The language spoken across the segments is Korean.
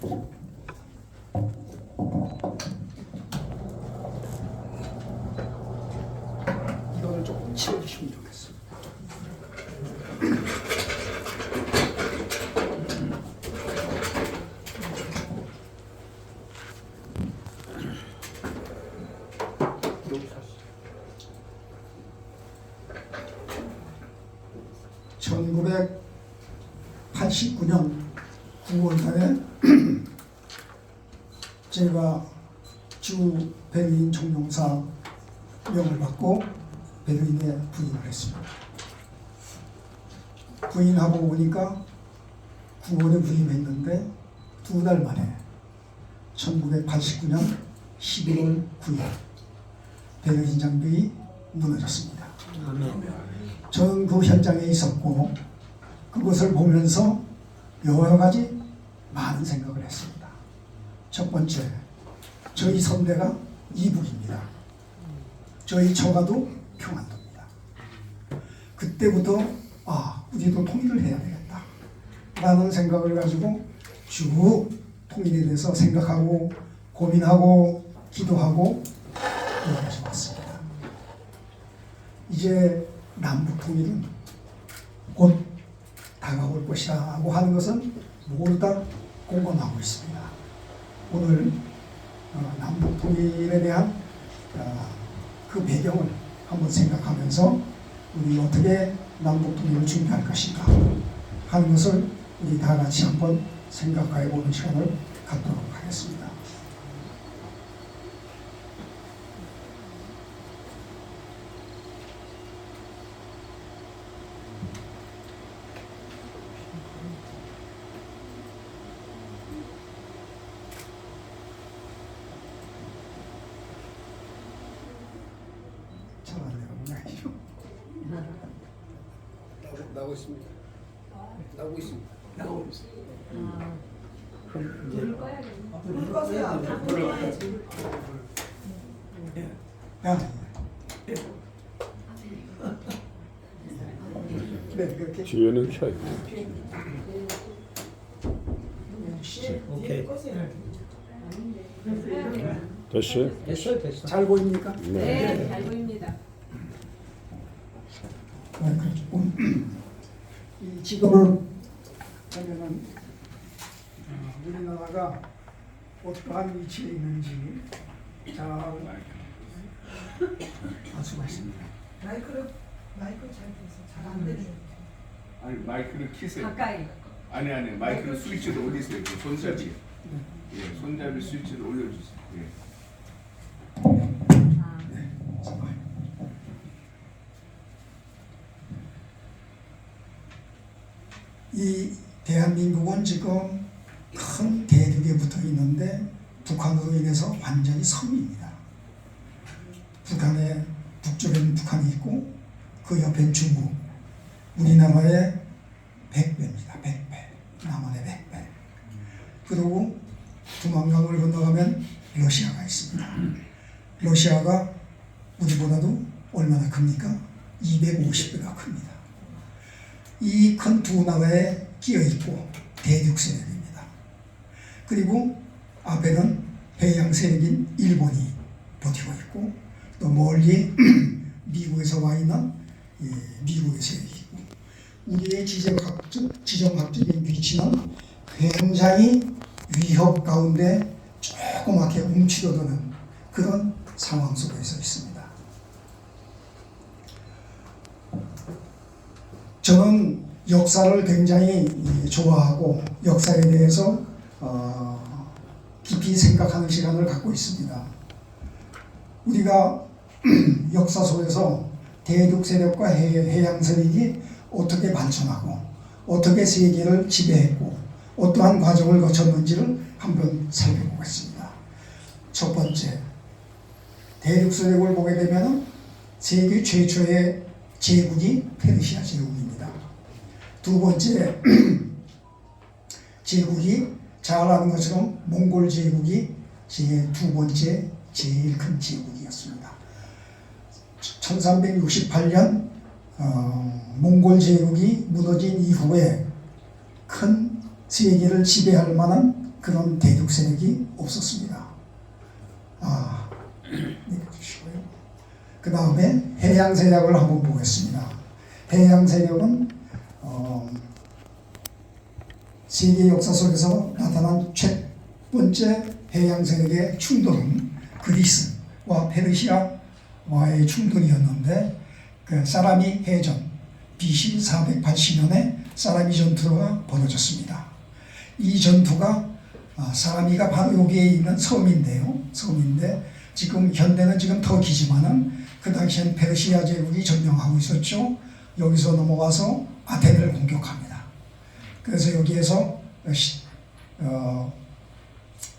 이거를 조금 치워주시면 좋겠습니다. (1989년 9월달에) 제가 주 배려인 총용사 명을 받고 배려인에 부임을 했습니다. 부임하고 오니까 9월에 부임했는데 2달 만에 1989년 11월 9일 배려인 장벽이 무너졌습니다. 저는 그 현장에 있었고 그것을 보면서 여러 가지 많은 생각을 했습니다. 첫 번째, 저희 선대가 이북입니다. 저희 처가도 평안도입니다. 그때부터 우리도 통일을 해야 되겠다 라는 생각을 가지고 쭉 통일에 대해서 생각하고 고민하고 기도하고 여기까지 왔습니다. 이제 남북 통일은 곧 다가올 것이라고 하는 것은 모두 다 공감하고 있습니다. 오늘 남북 통일에 대한 그 배경을 한번 생각하면서 우리 어떻게 남북 통일을 준비할 것인가 하는 것을 우리 다 같이 한번 생각해 보는 시간을 갖도록 하겠습니다. 나오고 있습니다. 나오고 있습니다. 나오고 있습니다. 그럼 이제 불 꺼세요. 네, 그렇게 뒤에는 켜요. 오케이. 꺼세요. 됐어요? 됐어. 잘 보입니까? 네, 잘 보입니다. 이 지금은 보면은 우리나라가 어떠한 위치에 있는지 잘 알 수가 있습니다. 마이크를 잘 돼서 잘 안 되네요. 아니 마이크를 키세요. 가까이. 아니 마이크를 스위치를 올리세요. 그 손잡이. 예, 손잡이 스위치를 올려주세요. 예. 이 대한민국은 지금 큰 대륙에 붙어 있는데 북한으로 인해서 완전히 섬입니다. 북한의 북쪽에는 북한이 있고 그 옆엔 중국, 우리나라의 100배입니다. 100배, 남한의 100배. 그리고 두만강을 건너가면 러시아가 있습니다. 러시아가 우리보다도 얼마나 큽니까? 250배가 큽니다. 이 큰 두 나라에 끼어있고 대륙 세력입니다. 그리고 앞에는 해양 세력인 일본이 버티고 있고 또 멀리 미국에서 와 있는 미국의 세력이고 우리의 지정학적인 위치는 굉장히 위협 가운데 조그맣게 움츠러드는 그런 상황 속에서 있습니다. 저는 역사를 굉장히 좋아하고 역사에 대해서 깊이 생각하는 시간을 갖고 있습니다. 우리가 역사 속에서 대륙 세력과 해양 세력이 어떻게 발전하고 어떻게 세계를 지배했고 어떠한 과정을 거쳤는지를 한번 살펴보겠습니다. 첫 번째, 대륙 세력을 보게 되면 세계 최초의 제국이 페르시아 제국입니다. 두 번째 제국이 잘 아는 것처럼 몽골 제국이 두 번째 제일 큰 제국이었습니다. 1368년 몽골 제국이 무너진 이후에 큰 세계를 지배할 만한 그런 대륙 세력이 없었습니다. 내려주시고요. 그 다음에 해양 세력을 한번 보겠습니다. 해양 세력은 세계 역사 속에서 나타난 첫 번째 해양 세력의 충돌은 그리스와 페르시아와의 충돌이었는데 그 사라미 해전 BC 480년에 사라미 전투가 벌어졌습니다. 이 전투가 사라미가 바로 여기에 있는 섬인데 지금 현대는 지금 터키지만은 그 당시엔 페르시아 제국이 점령하고 있었죠. 여기서 넘어와서 아테네를 공격합니다. 그래서 여기에서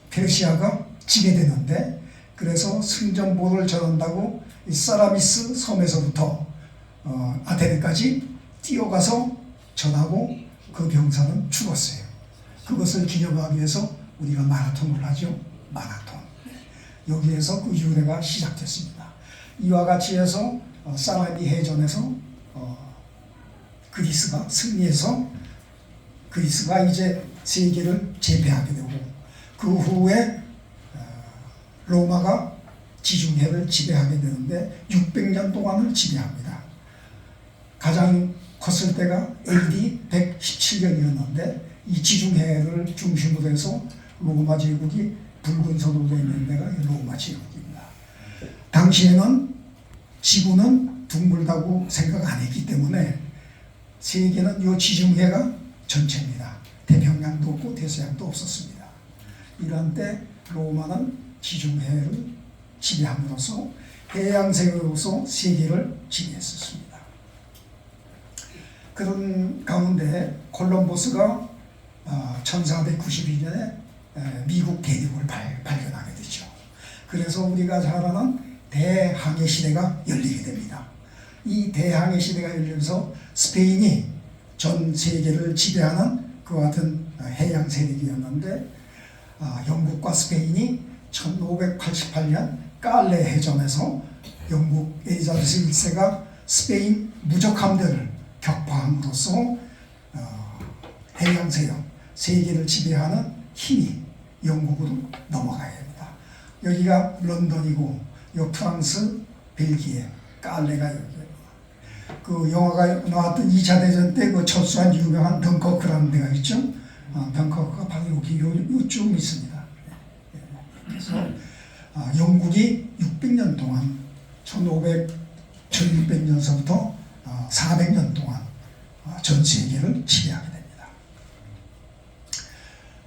페르시아가 지배되는데 그래서 승전보를 전한다고 이 사라미스 섬에서부터 아테네까지 뛰어가서 전하고 그 병사는 죽었어요. 그것을 기념하기 위해서 우리가 마라톤을 하죠. 마라톤. 여기에서 그 유래가 시작됐습니다. 이와 같이 해서 사라미 해전에서 그리스가 승리해서 그리스가 이제 세계를 제패하게 되고 그 후에 로마가 지중해를 지배하게 되는데 600년 동안을 지배합니다. 가장 컸을 때가 AD 117년이었는데 이 지중해를 중심으로 해서 로마 제국이 붉은 선으로 되어 있는 데가 로마 제국입니다. 당시에는 지구는 둥글다고 생각 안 했기 때문에 세계는 이 지중해가 전체입니다. 태평양도 없고 대서양도 없었습니다. 이런 때 로마는 지중해를 지배함으로써 해양세계로서 세계를 지배했었습니다. 그런 가운데 콜럼버스가 1492년에 미국 대륙을 발견하게 되죠. 그래서 우리가 잘 아는 대항해 시대가 열리게 됩니다. 이 대항해 시대가 열리면서 스페인이 전 세계를 지배하는 그 같은 해양 세력이었는데 영국과 스페인이 1588년 깔레 해전에서 영국 엘리자베스 1세가 스페인 무적함대를 격파함으로써 해양 세력, 세계를 지배하는 힘이 영국으로 넘어가야 됩니다. 여기가 런던이고 요 프랑스, 벨기에, 깔레가 여기예요. 그 영화가 나왔던 2차 대전 때 그 철수한 유명한 덩커크라는 데가 있죠. 덩커크가 바로 여기 요쯤 있습니다. 그래서 영국이 600년 동안 1600년서부터 400년 동안 전 세계를 지배하게 됩니다.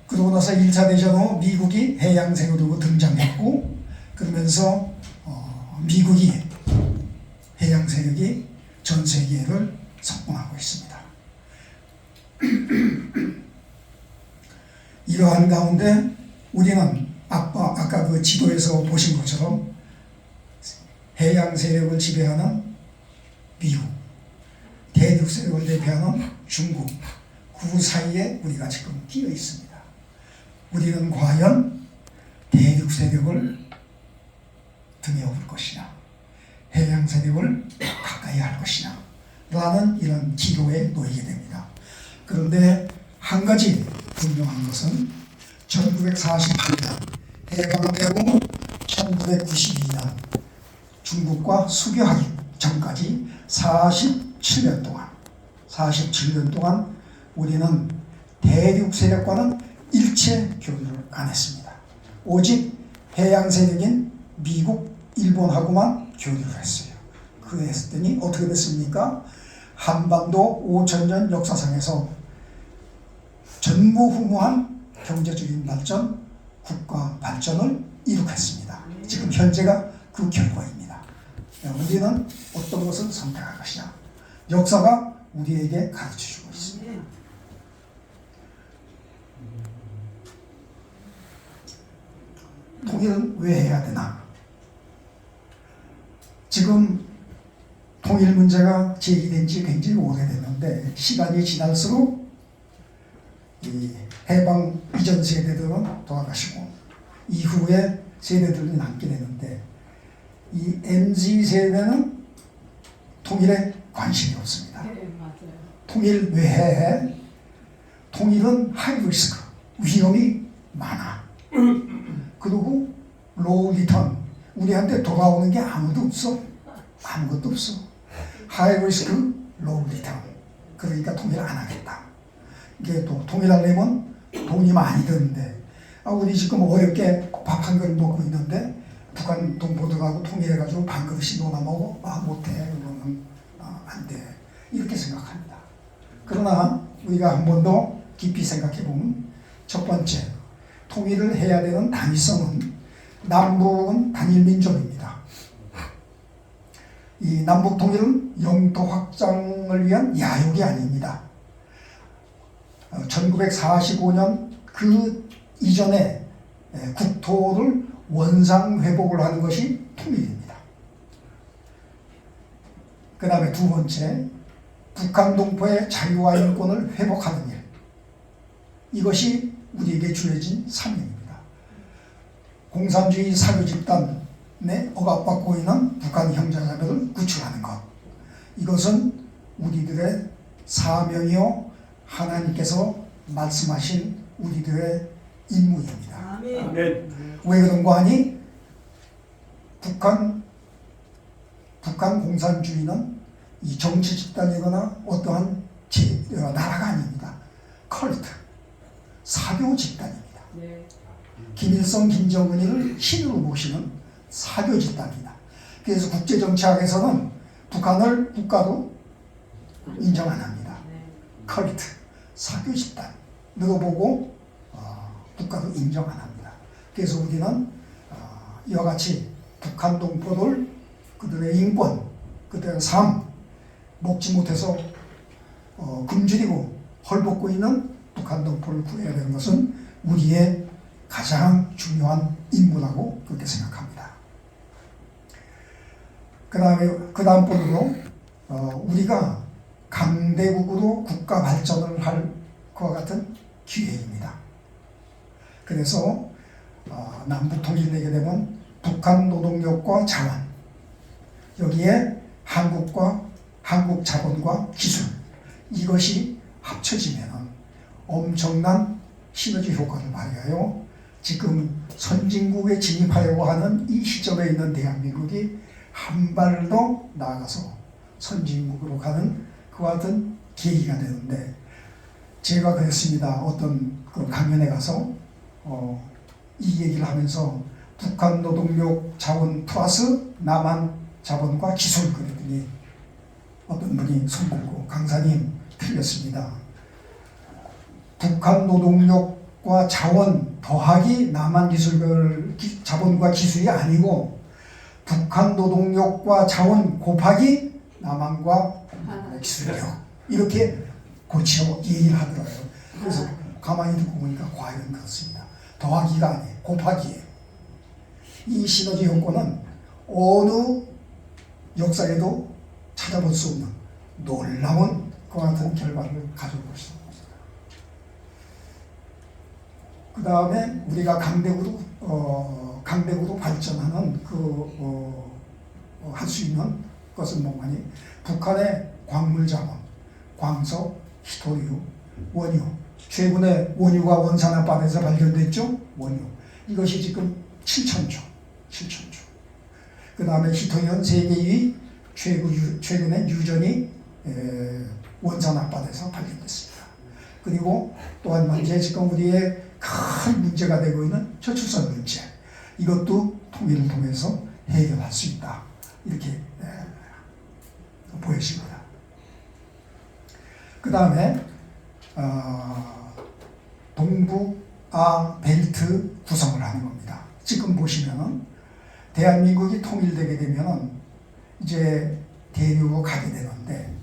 그러고 나서 1차 대전 후 미국이 해양 세력으로 등장했고 그러면서 미국이 해양 세력이 전 세계를 석권하고 있습니다. 이러한 가운데 우리는 아까 그 지도에서 보신 것처럼 해양 세력을 지배하는 미국, 대륙 세력을 대표하는 중국, 그 사이에 우리가 지금 끼어 있습니다. 우리는 과연 대륙 세력을 등에 업을 것이냐, 해양 세력을 가까이 할 것이냐 라는 이런 기로에 놓이게 됩니다. 그런데 한 가지 분명한 것은 1948년 해방되고 1992년 중국과 수교하기 전까지 47년 동안 우리는 대륙 세력과는 일체 교류를 안 했습니다. 오직 해양 세력인 미국, 일본하고만 교류를 했어요. 그랬더니 어떻게 됐습니까? 한반도 5000년 역사상에서 전무후무한 경제적인 발전, 국가 발전을 이룩했습니다. 지금 현재가 그 결과입니다. 우리는 어떤 것을 선택할 것이냐, 역사가 우리에게 가르쳐주고 있습니다. 통일은 왜 해야 되나? 지금 통일 문제가 제기된 지 굉장히 오래됐는데 시간이 지날수록 이 해방 이전 세대들은 돌아가시고 이후에 세대들이 남게 되는데 이 MZ 세대는 통일에 관심이 없습니다. 네, 맞아요. 통일 왜 해? 통일은 하이 리스크, 위험이 많아. 그리고 로우 리턴, 우리한테 돌아오는 게 아무도 없어. 아무것도 없어. 하이 리스크, 로우 리턴. 그러니까 통일 안 하겠다. 이게 또 통일하려면 돈이 많이 드는데, 우리 지금 어렵게 밥 한 그릇 먹고 있는데 북한 동포들하고 통일해가지고 반 그릇씩 논아 먹어? 못해. 그거는 안 돼. 이렇게 생각합니다. 그러나 우리가 한 번 더 깊이 생각해 보면, 첫 번째, 통일을 해야 되는 당위성은 남북은 단일 민족입니다. 이 남북 통일은 영토 확장을 위한 야욕이 아닙니다. 1945년 그 이전에 국토를 원상 회복을 하는 것이 통일입니다. 그 다음에 두 번째, 북한 동포의 자유와 인권을 회복하는 일. 이것이 우리에게 주어진 사명입니다. 공산주의 사교 집단에 억압받고 있는 북한 형제자매를 구출하는 것. 이것은 우리들의 사명이요, 하나님께서 말씀하신 우리들의 임무입니다. 아멘. 네. 왜 그런 거 아니? 북한 공산주의는 이 정치 집단이거나 어떠한 나라가 아닙니다. 컬트, 사교 집단입니다. 네. 김일성, 김정은이를 신으로 모시는 사교 집단입니다. 그래서 국제정치학에서는 북한을 국가로 인정 안 합니다. 컬트, 사교 집단으로 보고 국가도 인정 안 합니다. 그래서 우리는 이와 같이 북한 동포들, 그들의 인권, 그들의 삶 먹지 못해서 굶주리고 헐벗고 있는 북한 동포를 구해야 되는 것은 우리의 가장 중요한 임무라고 그렇게 생각합니다. 그 다음번으로 우리가 강대국으로 국가 발전을 할 것과 같은 기회입니다. 그래서 남북 통일을 내게 되면 북한 노동력과 자원, 여기에 한국 자본과 기술, 이것이 합쳐지면 엄청난 시너지 효과를 발휘하여 지금 선진국에 진입하려고 하는 이 시점에 있는 대한민국이 한 발 더 나아가서 선진국으로 가는 그와 같은 계기가 되는데, 제가 그랬습니다. 어떤 그 강연에 가서 이 얘기를 하면서 북한 노동력 자원 플러스 남한 자본과 기술, 그랬더니 어떤 분이 손 들고, 강사님 틀렸습니다. 북한 노동력과 자원 더하기 남한 기술 자본과 기술이 아니고 북한 노동력과 자원 곱하기 남한과 기술력, 이렇게 고쳐 얘기를 하더라고요. 그래서 가만히 듣고 보니까 과연 그렇습니다. 더하기가 아니에요. 곱하기예요. 이 시너지 효과는 어느 역사에도 찾아볼 수 없는 놀라운 그와 같은 결과를 가져올 것입니다. 그 다음에 우리가 강대국으로 발전하는 할 수 있는 것은 뭐니? 북한의 광물자원, 광석, 히토류, 원유, 최근에 원유가 원산 앞바다에서 발견됐죠? 원유. 이것이 지금 7,000조. 그 다음에 히토류는 세계의 최근에 유전이 원산 앞바다에서 발견됐습니다. 그리고 또 한 문제, 지금 우리의 큰 문제가 되고 있는 저출산 문제, 이것도 통일을 통해서 해결할 수 있다, 이렇게 보여집니다. 그 다음에 동북아 벨트 구성을 하는 겁니다. 지금 보시면은 대한민국이 통일되게 되면은 이제 대륙으로 가게 되는데,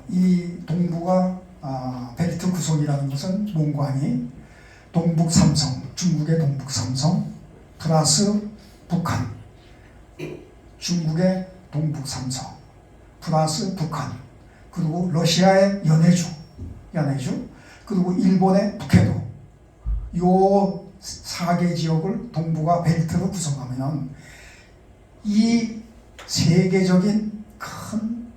이 동북아 벨트 구성이라는 것은 뭔가니? 동북 삼성, 중국의 동북 삼성 플러스 북한, 중국의 동북 삼성 플러스 북한, 그리고 러시아의 연해주, 그리고 일본의 북해도, 요 4개 지역을 동북아 벨트로 구성하면 이 세계적인 큰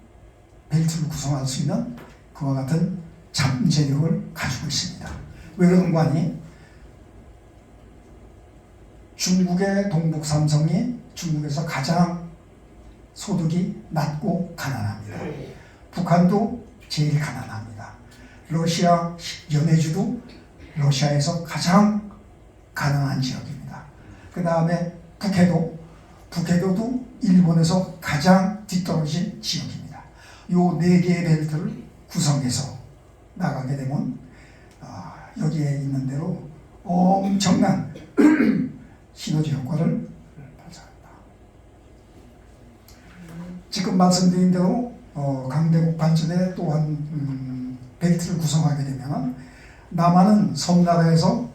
벨트를 구성할 수 있는 그와 같은 잠재력을 가지고 있습니다. 왜 그런 거 아니? 중국의 동북 삼성이 중국에서 가장 소득이 낮고 가난합니다. 북한도 제일 가난합니다. 러시아 연해주도 러시아에서 가장 가난한 지역입니다. 그 다음에 북해도도 일본에서 가장 뒤떨어진 지역입니다. 요 네 개의 벨트를 구성해서 나가게 되면 여기에 있는 대로 엄청난 시너지 효과를 발생합니다. 지금 말씀드린 대로 강대국 발전에 또한 벨트를 구성하게 되면 남한은 섬나라에서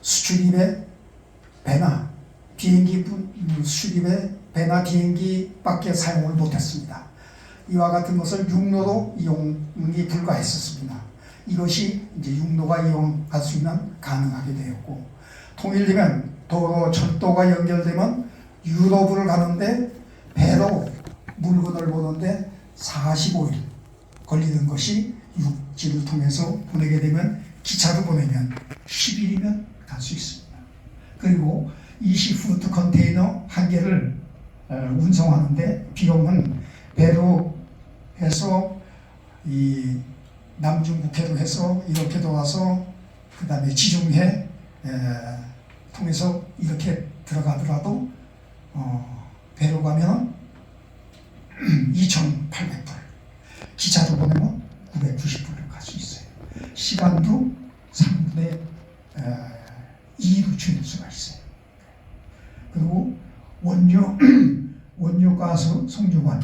수출입의 배나 비행기 수출입의 배나 비행기밖에 사용을 못했습니다. 이와 같은 것을 육로로 이용이 불가했었습니다. 이것이 이제 육로가 이용할 수 있는 가능하게 되었고, 통일되면 도로 철도가 연결되면 유럽을 가는데 배로 물건을 보는데 45일 걸리는 것이 육지를 통해서 보내게 되면 기차로 보내면 10일이면 갈 수 있습니다. 그리고 20푸트 컨테이너 한 개를 운송하는데 비용은 배로 해서 이 남중국해로 해서 이렇게 돌아서 그 다음에 지중해 통해서 이렇게 들어가더라도 배로 가면 2,800불, 기차로 보내면 990불을 갈 수 있어요. 시간도 3분의 2로 줄일 수가 있어요. 그리고 원유 가스 송유관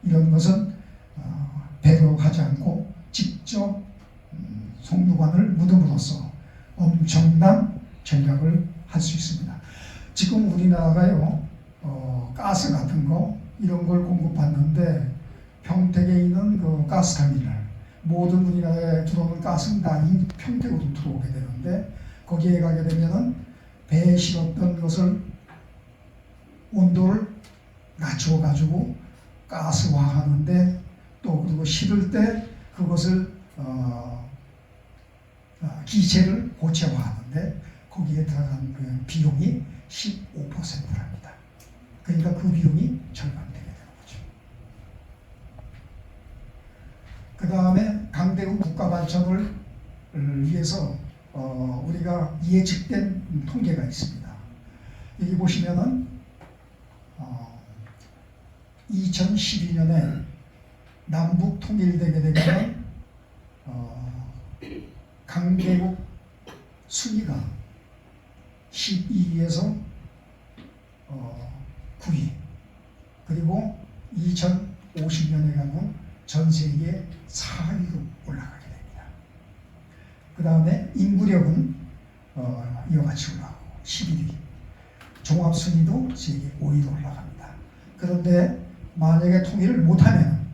이런 것은 배로 하지 않고 직접 송유관을 묻음으로써 엄청난 전략을 할 수 있습니다. 지금 우리나라가요 가스 같은 거 이런 걸 공급받는데 평택에 있는 그 가스터미널 모든 우리나라에 들어오는 가스는 다 평택으로 들어오게 되는데 거기에 가게 되면은 배에 실었던 것을 온도를 낮춰 가지고 가스화하는데 또 그리고 실을 때 그것을 기체를 고체화하는데 거기에 들어간 그 비용이 15%랍니다. 그러니까 그 비용이 절감되게 되는 거죠. 그 다음에 강대국 국가발전을 위해서 우리가 예측된 통계가 있습니다. 여기 보시면은 2012년에 남북 통일되게 되면 강대국 순위가 12위에서 9위, 그리고 2050년에 가면 전 세계 4위로 올라가게 됩니다. 그 다음에 인구력은 이와 같이 올라가고 11위, 종합순위도 세계 5위로 올라갑니다. 그런데 만약에 통일을 못하면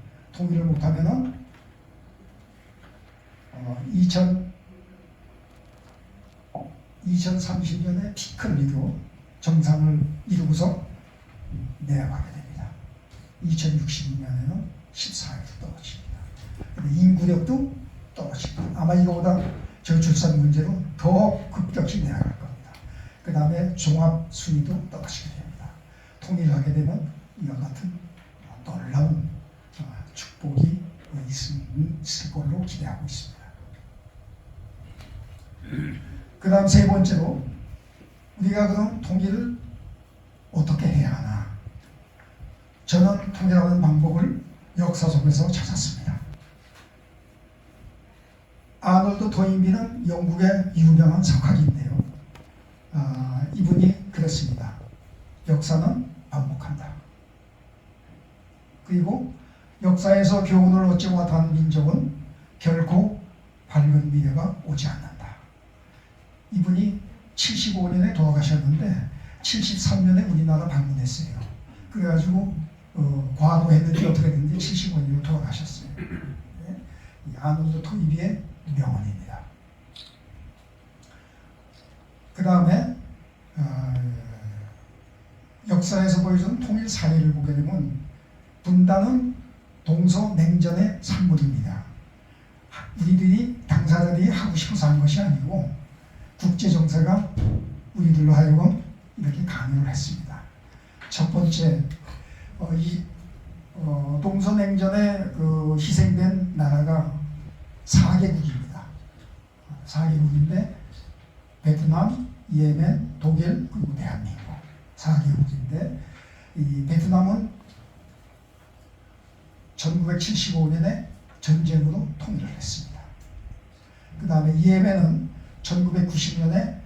2030년에 피크를 이루어 정상을 이루고서 내려가게 됩니다. 2060년에는 14위로 떨어집니다. 인구력도 떨어집니다. 아마 이거보다 저출산 문제로 더 급격히 내려갈 겁니다. 그 다음에 종합 순위도 떨어지게 됩니다. 통일하게 되면 이와 같은 놀라운 축복이 있을 걸로 기대하고 있습니다. 그 다음 세 번째로 우리가 그럼 통일을 어떻게 해야 하나? 저는 통일하는 방법을 역사 속에서 찾았습니다. 아놀드 토인비는 영국의 유명한 석학인데요. 이분이 그랬습니다. 역사는 반복한다. 그리고 역사에서 교훈을 얻지 못한 민족은 결코 밝은 미래가 오지 않는다. 이분이 75년에 돌아가셨는데 73년에 우리나라 방문했어요. 그래가지고 과거했는데 어떻게 됐는지 75년에 돌아가셨어요. 네? 아놀드 토인비의 명언입니다. 그 다음에 역사에서 보여준 통일 사례를 보게 되면 분단은 동서냉전의 산물입니다. 우리들이 당사자들이 하고 싶어서 한 것이 아니고 국제정세가 우리들로 하여금 이렇게 강요를 했습니다. 첫 번째, 동서냉전에 희생된 나라가 4개국입니다. 4개국인데 베트남, 예멘, 독일, 그리고 대한민국 4개국인데 이 베트남은 1975년에 전쟁으로 통일을 했습니다. 그 다음에 예멘은 1990년에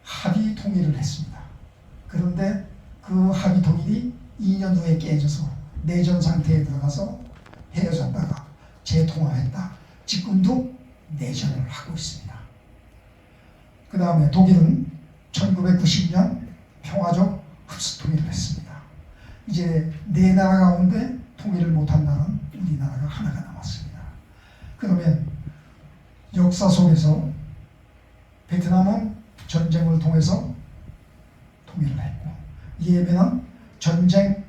합의 통일을 했습니다. 그런데 그 합의 통일이 2년 후에 깨져서 내전 상태에 들어가서 헤어졌다가 재통합했다. 지금도 내전을 하고 있습니다. 그 다음에 독일은 1990년 평화적 흡수 통일을 했습니다. 이제 네 나라 가운데 통일을 못한 나라는 우리나라가 하나가 남았습니다. 그러면 역사 속에서 베트남은 전쟁을 통해서 통일을 했고 예멘은 전쟁,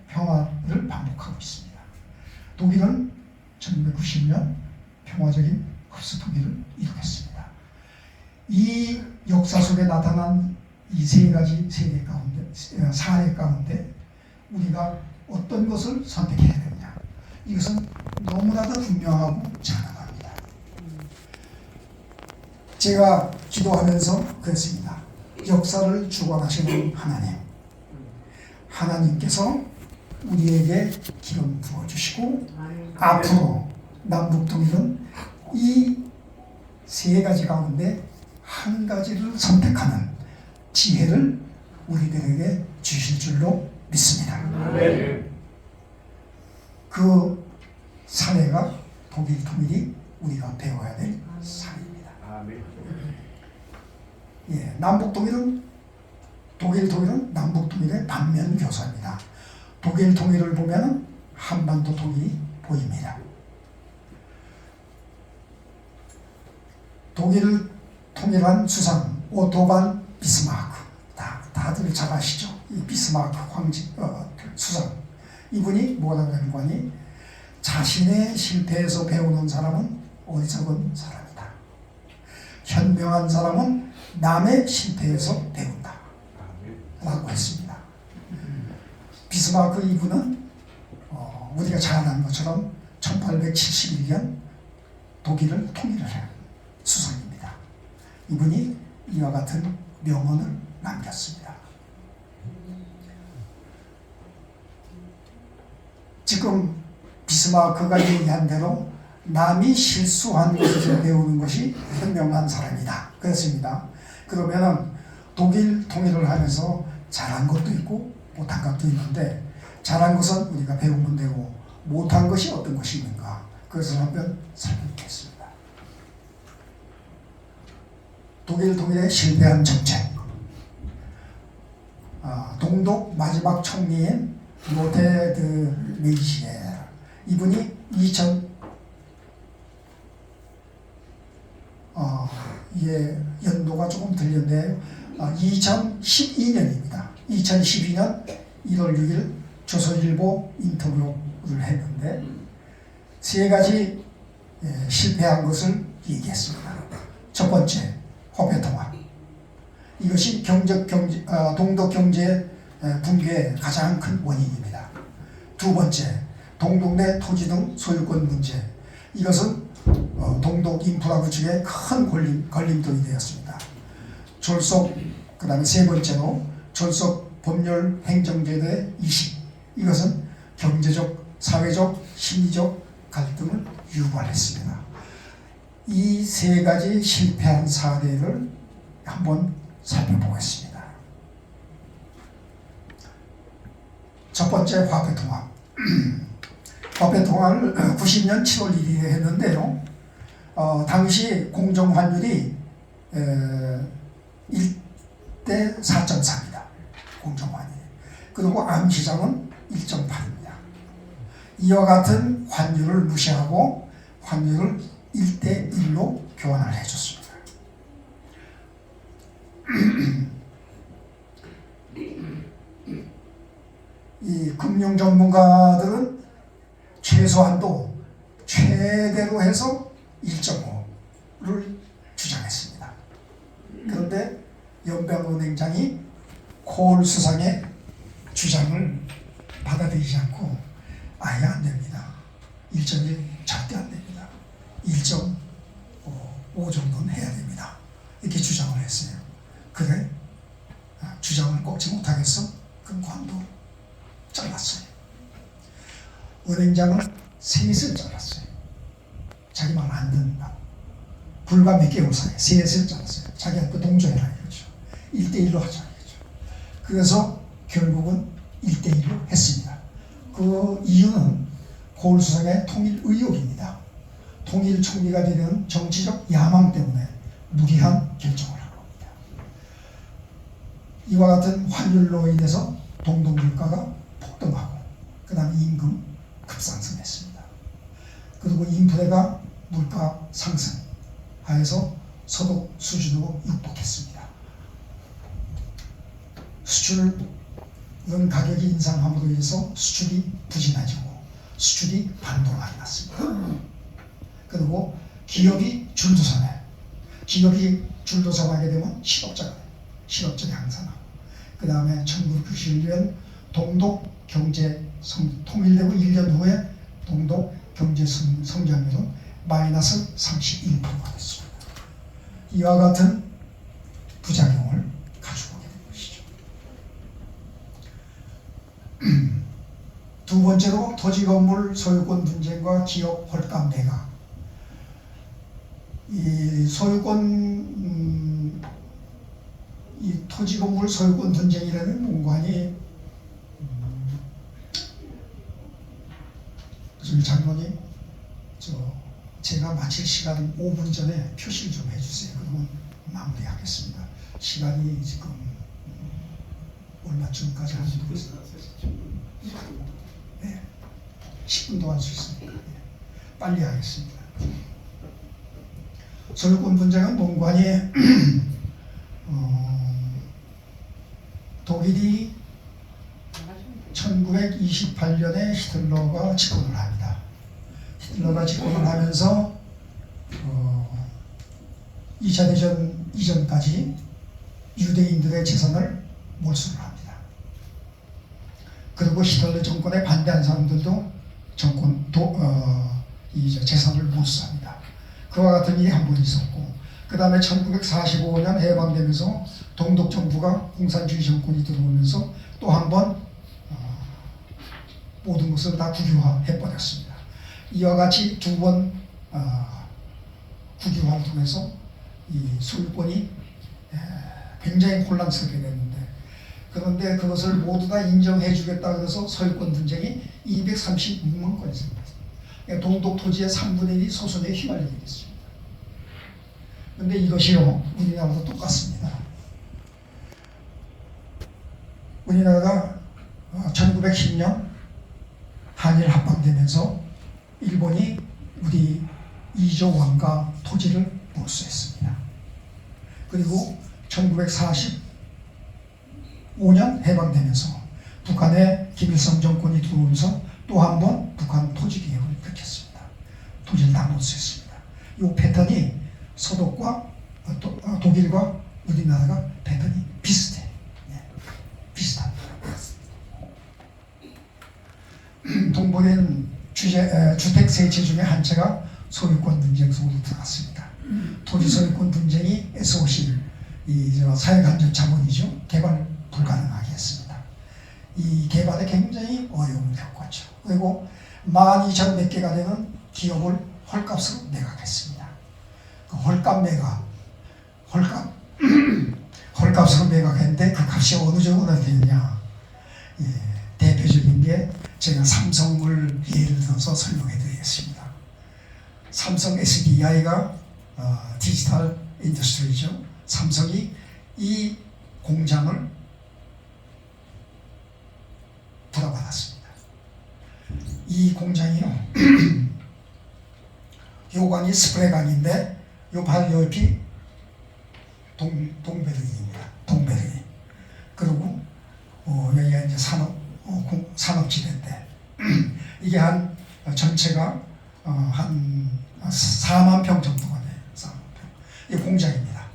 평화를 반복하고 있습니다. 독일은 1990년 평화적인 흡수 통일을 이루겠습니다. 이 역사 속에 나타난 이 세 가지 사례 가운데 우리가 어떤 것을 선택해야 되느냐, 이것은 너무나도 분명하고 장담합니다. 제가 기도하면서 그랬습니다. 역사를 주관하시는 하나님께서 우리에게 기름 부어주시고 앞으로 남북통일은 이 세 가지 가운데 한 가지를 선택하는 지혜를 우리들에게 주실 줄로 믿습니다. 그 사례가 독일 통일이 우리가 배워야 될 사례입니다. 예, 남북 통일은 독일 통일은 남북 통일의 반면 교사입니다. 독일 통일을 보면 한반도 통일이 보입니다. 독일을 통일한 수상 오토반 비스마르크, 다들 잘 아시죠? 이 비스마르크 수상, 이분이 뭐라고 하는 거니? 자신의 실패에서 배우는 사람은 어리석은 사람이다. 현명한 사람은 남의 실패에서 배운다 라고 했습니다. 비스마르크 이분은 우리가 잘 아는 것처럼 1871년 독일을 통일을 한 수상입니다. 이분이 이와 같은 명언을 남겼습니다. 지금 비스마르크가 얘기한 대로 남이 실수한 것에서 배우는 것이 현명한 사람이다 그랬습니다. 그러면은 독일 통일을 하면서 잘한 것도 있고 못한 것도 있는데, 잘한 것은 우리가 배우면 되고 못한 것이 어떤 것이 있는가, 그것을 한번 살펴보겠습니다. 독일 통일의 실패한 정책. 동독 마지막 총리인 로테 드 메이시에, 이분이 이게 연도가 조금 들렸네요. 2012년입니다. 2012년 1월 6일 조선일보 인터뷰를 했는데 세 가지 실패한 것을 얘기했습니다. 첫 번째, 화폐통화. 이것이 동독 경제 붕괴의 가장 큰 원인입니다. 두 번째, 동독 내 토지 등 소유권 문제. 이것은 동독 인프라 구축에 큰 걸림돌이 되었습니다. 졸속, 그 다음에 세 번째로 졸속 법률 행정제도의 이식. 이것은 경제적, 사회적, 심리적 갈등을 유발했습니다. 이 세 가지 실패한 사례를 한번 살펴보겠습니다. 첫 번째, 화폐통화. 화폐통화를 90년 7월 1일에 했는데요. 당시 공정환율이 1대 4.4입니다. 공정환율이. 그리고 암시장은 1.8입니다. 이와 같은 환율을 무시하고 환율을 1대 1로 교환을 해줬습니다. 이 금융 전문가들은 최소한도 최대로 해서 1.5를 주장했습니다. 그런데 은행장이 콜 수상의 주장을 받아들이지 않고 아예 안 됩니다. 1.1 절대 안 됩니다. 1.5 정도는 해야 됩니다. 이렇게 주장을 했어요. 그래 주장을 꺾지 못하겠어? 그럼 관도 잘랐어요. 은행장은 셋을 잘랐어요. 자기 말 안 듣는다. 불과 몇 개월 사이에 셋을 잘랐어요. 자기한테 동조해라 이거죠. 1대1로 하자 이거죠. 그래서 결국은 1대1로 했습니다. 그 이유는 콜 수상의 통일 의혹입니다. 통일 총리가 되는 정치적 야망 때문에 무리한 결정을 한 겁니다. 이와 같은 환율로 인해서 동동 물가가 폭등하고 그 다음에 임금 급상승했습니다. 그리고 인플레가 물가 상승하여서 소득 수준으로 육박했습니다. 수출은 가격이 인상함으로 인해서 수출이 부진해지고 수출이 반동하게 났습니다. 그리고 기업이 줄도서네. 기업이 줄도서하게 되면 실업자가 돼요. 실업자가 향상하고 그 다음에 1991년 동독 경제 통일되고 1년 후에 동독 경제 성장률은 마이너스 31%가 됐습니다. 이와 같은 부작용을 가지고 오게 된 것이죠. 두 번째로 토지건물 소유권 분쟁과 기업 헐값 매각. 이 토지건물 소유권 분쟁이라는 문관이 장로님 제가 마칠 시간 5분 전에 표시를 좀 해주세요. 그러면 마무리하겠습니다. 시간이 지금 얼마쯤까지 하는지 모르겠어요. 네, 10분도 할 수 있습니다. 네, 빨리 하겠습니다. 소유권 분쟁은 문관이 독일이 1928년에 히틀러가 집권을 합니다. 히틀러가 집권을 하면서 2차 대전 이전까지 유대인들의 재산을 몰수를 합니다. 그리고 히틀러 정권에 반대한 사람들도 이 재산을 몰수합니다. 그와 같은 일이 한 번 있었고, 그 다음에 1945년 해방되면서 동독 정부가 공산주의 정권이 들어오면서 또 한 번 모든 것을 다 국유화해 버렸습니다. 이와 같이 두 번 국유화를 통해서 이 소유권이 굉장히 혼란스럽게 됐는데, 그런데 그것을 모두 다 인정해 주겠다 그래서 소유권 분쟁이 236만 건이 생겼습니다. 동독 토지의 3분의 1이 소송에 휘말리게 됐습니다. 그런데 이것이요, 우리나라도 똑같습니다. 우리나라가 1910년 한일 합방되면서 일본이 우리 2조 원가 토지를 몰수했습니다. 그리고 1945년 해방되면서 북한의 김일성 정권이 들어오면서 또 한 번 북한 토지 개혁을 펼쳤습니다. 토지를 다 몰수했습니다. 이 패턴이 서독과 독일과 우리나라가 패턴이 비슷해. 비슷합니다. 동포된 주택 세체 중에 한 채가 소유권 분쟁 속으로 들어갔습니다. 토지 소유권 분쟁이 SOC를 사회간접 자본이죠. 개발 불가능하게 했습니다. 이 개발에 굉장히 어려움을 겪었죠. 그리고 12,000몇 개가 되는 기업을 헐값으로 매각했습니다. 그 헐값으로 매각했는데 그 값이 어느 정도나 되느냐. 대표적인 게 제가 삼성을 예를 들어서 설명해 드리겠습니다. 삼성 SDI가 디지털 인더스트리죠. 삼성이 이 공장을 불허받았습니다. 이 공장이요, 요관이 스프레강인데 요 바로 옆이 동베르기입니다. 동베르기. 그리고 여기가 이제 산업지대인데 이게 전체가 한 4만 평 정도가 돼요. 4만 평. 이 공장입니다.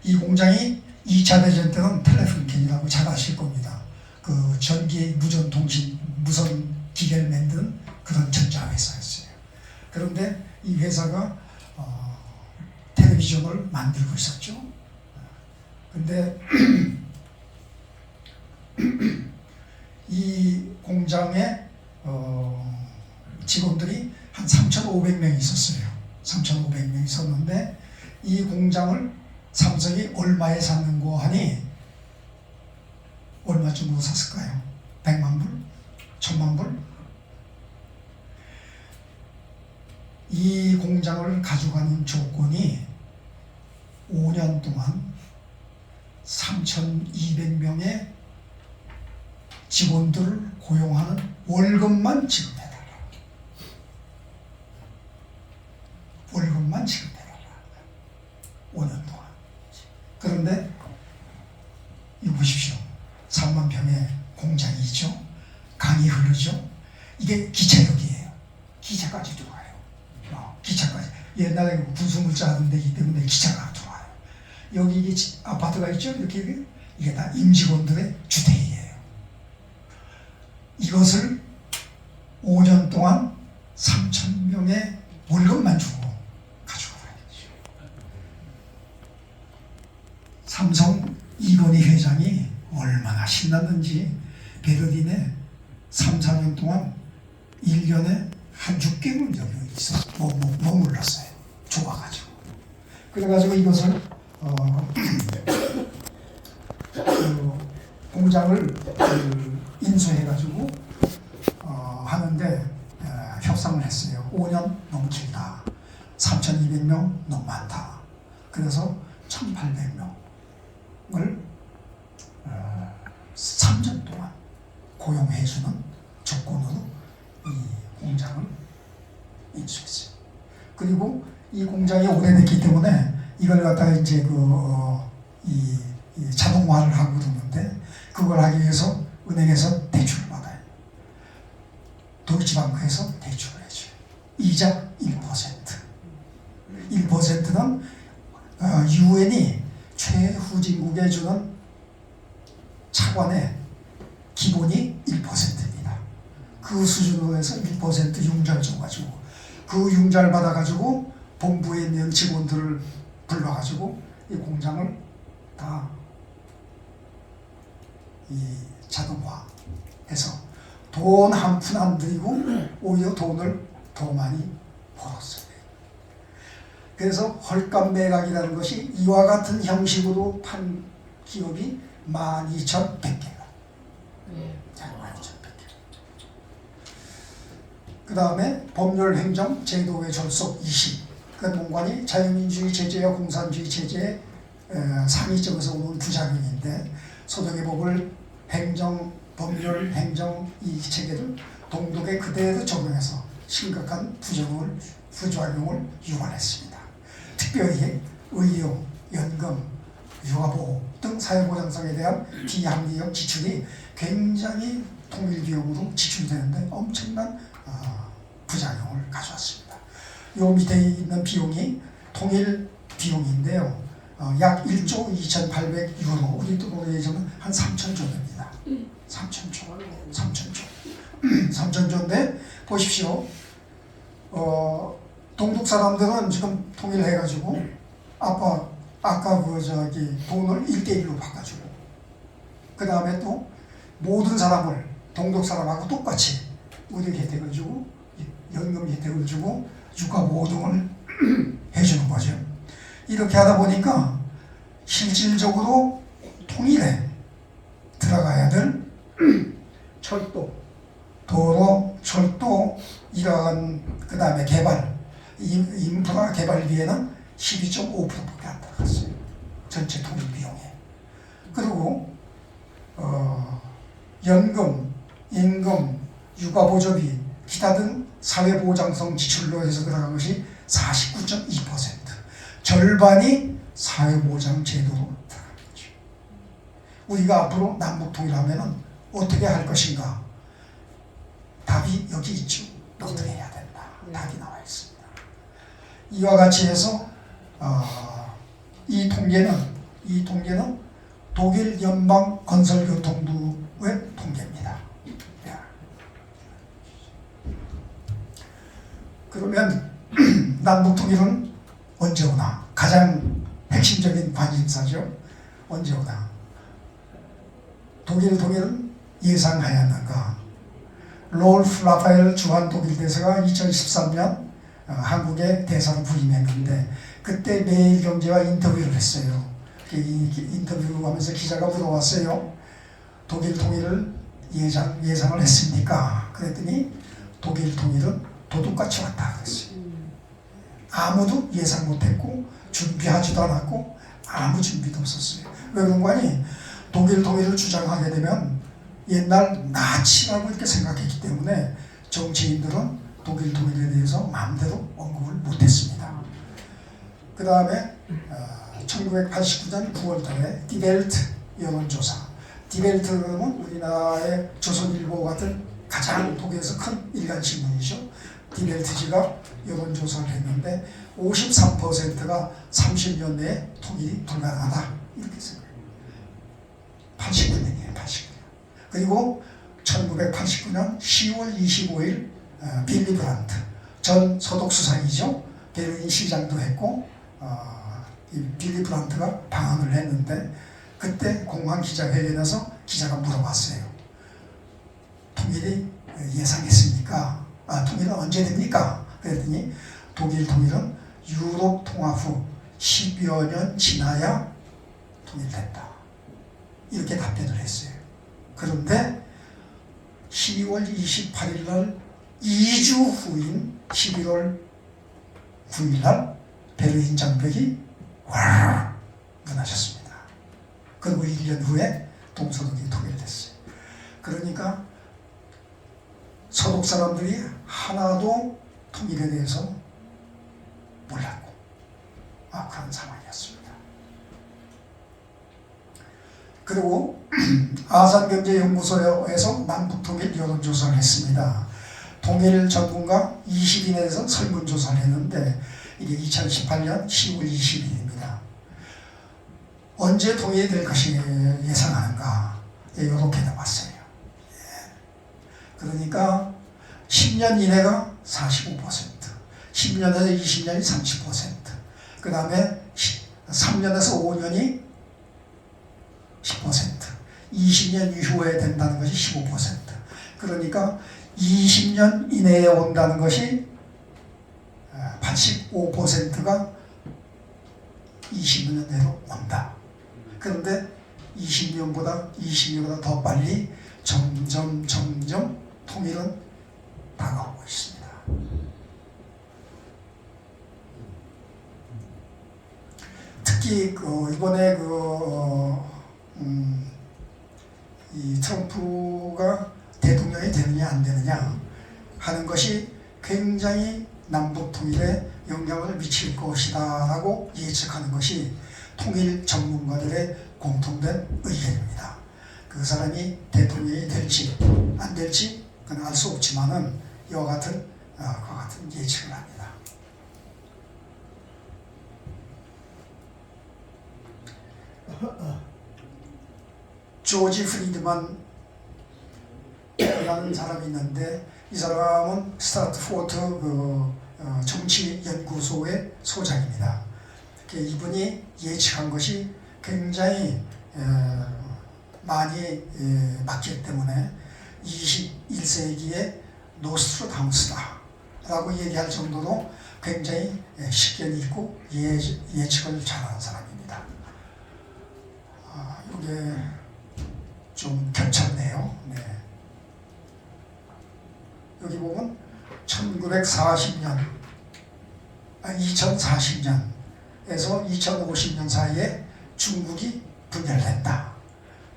이 공장이 2차 2차 대전 때는 텔레폰킨이라고 잘 아실 겁니다. 그 전기 무전 통신 무선 기계를 만드는 그런 전자회사였어요. 그런데 이 회사가 텔레비전을 만들고 있었죠. 근데 이 공장에 직원들이 한 3,500명 있었어요. 3,500명 있었는데 이 공장을 삼성이 얼마에 샀는고 하니 얼마쯤으로 샀을까요? 100만 불? 1000만 불? 이 공장을 가져가는 조건이 5년 동안 3,200명의 직원들을 고용하는 월급만 지급해달라. 월급만 지급해달라. 5년 동안. 그런데 이거 보십시오. 3만 평의 공장이 있죠. 강이 흐르죠. 이게 기차역이에요. 기차까지 들어와요. 기차까지. 옛날에 군수물자 하던 데이기 때문에 기차가 들어와요. 여기 이게 아파트가 있죠. 이렇게 이게 다 임직원들의 주택이에요. 이것을 5년 동안 3,000명의 월급만 주고 가지고 가야죠. 삼성 이건희 회장이 얼마나 신났는지 베를린에 3, 4년 동안 1년에 한 6개월 여기 있어 머물렀어요. 좋아가지고. 그래가지고 이것을 그 공장을 인수해가지고 하는데 협상을 했어요. 5년 너무 길다. 3,200명 너무 많다. 그래서 1,800명을 3년 동안 고용해주는 조건으로 이 공장을 인수했어요. 그리고 이 공장이 오래됐기 때문에 이걸 갖다가 이제 이 자동화를 하고 그러는데 그걸 하기 위해서 은행에서 대출을 받아요. 도이치방크에서 대출을 해줘요. 이자 1%. 1%는 유엔이 최후진국에 주는 차관의 기본이 1%입니다. 그 수준으로 해서 1% 융자를 줘가지고 그 융자를 받아가지고 본부에 있는 직원들을 불러가지고 이 공장을 다 이 자동화해서 돈 한 푼 안 들이고 오히려 돈을 더 많이 벌었어요. 그래서 헐값 매각이라는 것이 이와 같은 형식으로 판 기업이 12,100개가. 12,100개. 그 다음에 법률 행정 제도의 졸속 20. 그 공간이 자유민주주의 체제와 공산주의 체제의 상위점에서 오는 부작용인데 소득의 법을 행정, 법률, 행정 이 체계를 동독에 그대로 적용해서 심각한 부작용을 유발했습니다. 특별히 의료, 연금, 육아보호 등 사회보장성에 대한 비합리적 지출이 굉장히 통일비용으로 지출되는데 엄청난 부작용을 가져왔습니다. 요 밑에 있는 비용이 통일 비용인데요. 약 1조 2,800 유로, 우리 돈으로 예전은 한 3,000조 됩니다. 3,000조. 3,000조인데 보십시오. 동독 사람들은 지금 통일해가지고 아까 돈을 1대1로 바꿔주고 그 다음에 또 모든 사람을 동독 사람하고 똑같이 의료 혜택을 주고 연금 혜택을 주고 육아보호 등을 해주는 거죠. 이렇게 하다 보니까 실질적으로 통일에 들어가야 될 철도, 도로, 철도 이러한 그 다음에 개발, 인프라 개발비에는 12.5%밖에 안 들어갔어요. 전체 통일 비용에. 그리고 연금, 임금, 육아보조비, 기타 등 사회보장성 지출로 해서 들어간 것이 49.2%. 절반이 사회보장 제도로 들어가죠. 우리가 앞으로 남북통일하면 어떻게 할 것인가? 답이 여기 있죠. 어떻게 해야 된다. 답이 나와 있습니다. 이와 같이 해서 이 통계는 독일 연방 건설교통부의 통계입니다. 그러면 남북 통일은 언제 오나? 가장 핵심적인 관심사죠. 언제 오나? 독일 통일은 예상하였는가? 롤프 라파엘 주한 독일 대사가 2013년 한국에 대사로 부임했는데 그때 매일경제와 인터뷰를 했어요. 인터뷰하면서 기자가 물어봤어요. 독일 통일을 예상을 했습니까? 그랬더니 독일 통일은 도둑같이 왔다 그랬어요. 아무도 예상 못했고 준비하지도 않았고 아무 준비도 없었어요. 왜 그런 거니? 독일 통일을 주장하게 되면 옛날 나치라고 이렇게 생각했기 때문에 정치인들은 독일 통일에 대해서 마음대로 언급을 못했습니다. 그 다음에 1989년 9월달에 디벨트 여론조사. 디벨트는 우리나라의 조선일보 같은 가장 독일에서 큰 일간신문이죠. 디벨트지가 여론조사를 했는데 53%가 30년 내에 통일이 불가능하다 이렇게 생각해요. 89년이에요. 89년. 그리고 1989년 10월 25일 빌리 브란트 전 서독수상이죠. 베를린 시장도 했고 이 빌리 브란트가 방한을 했는데 그때 공항 기자회견에서 기자가 물어봤어요. 통일이 예상했습니까? 통일은 언제 됩니까? 그랬더니 독일 통일은 유럽 통합 후 10여 년 지나야 통일됐다. 이렇게 답변을 했어요. 그런데 10월 28일 날 2주 후인 11월 9일 날 베를린 장벽이 와 무너졌습니다. 그리고 1년 후에 동서독이 통일됐어요. 그러니까 서독 사람들이 하나도 통일에 대해서 몰랐고 그런 상황이었습니다. 그리고 아산경제연구소에서 남북통일 여론조사를 했습니다. 통일 전문가 20인에서 설문조사를 했는데 이게 2018년 10월 20일입니다. 언제 통일이 될 것이 예상하는가? 이렇게 나왔어요. 그러니까 10년 이내가 45%, 10년에서 20년이 30%, 그 다음에 3년에서 5년이 10%, 20년 이후에 된다는 것이 15%. 그러니까 20년 이내에 온다는 것이 85%가 20년 내로 온다. 그런데 20년보다 더 빨리 점점 통일은 다가오고 있습니다. 특히 이번에 이 트럼프가 대통령이 되느냐 안 되느냐 하는 것이 굉장히 남북 통일에 영향을 미칠 것이다라고 예측하는 것이 통일 전문가들의 공통된 의견입니다. 그 사람이 대통령이 될지 안 될지 그건 알 수 없지만은 이와 같은 예측을 합니다. 조지 프리드만이라는 사람이 있는데 이 사람은 스타트포트 정치연구소의 소장입니다. 이분이 예측한 것이 굉장히 많이 맞기 때문에 21세기의 노스트라다무스다라고 얘기할 정도로 굉장히 식견이 있고 예측을 잘하는 사람입니다. 이게 좀 겹쳤네요. 네. 여기 보면 2040년에서 2050년 사이에 중국이 분열된다.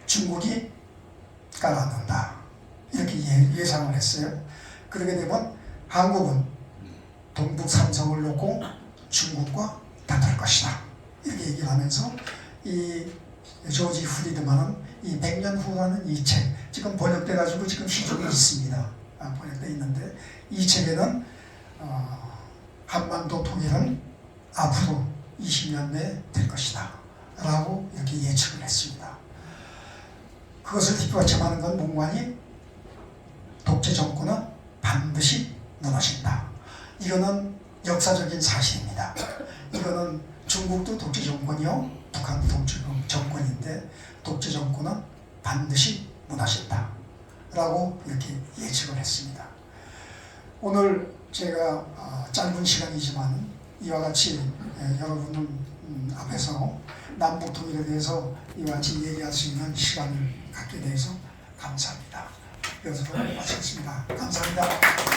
중국이 깔아놓는다. 이렇게 예상을 했어요. 그렇게 되면 한국은 동북 삼성을 놓고 중국과 다툴 것이다. 이렇게 얘기를 하면서 이 조지 프리드만은 이 100년 후라는 이 책, 지금 번역돼 가지고 지금 시중에 있습니다. 번역돼 있는데 이 책에는 한반도 통일은 앞으로 20년 내에 될 것이다 라고 이렇게 예측을 했습니다. 그것을 뒷받침하는 건 문관이 독재 정권은 반드시 무너진다. 이거는 역사적인 사실입니다. 이거는 중국도 독재 정권이요, 북한도 독재 정권인데 독재 정권은 반드시 무너진다. 라고 이렇게 예측을 했습니다. 오늘 제가 짧은 시간이지만 이와 같이 여러분 앞에서 남북 통일에 대해서 이와 같이 얘기할 수 있는 시간을 갖게 돼서 감사합니다. 여기서 마치겠습니다. 감사합니다.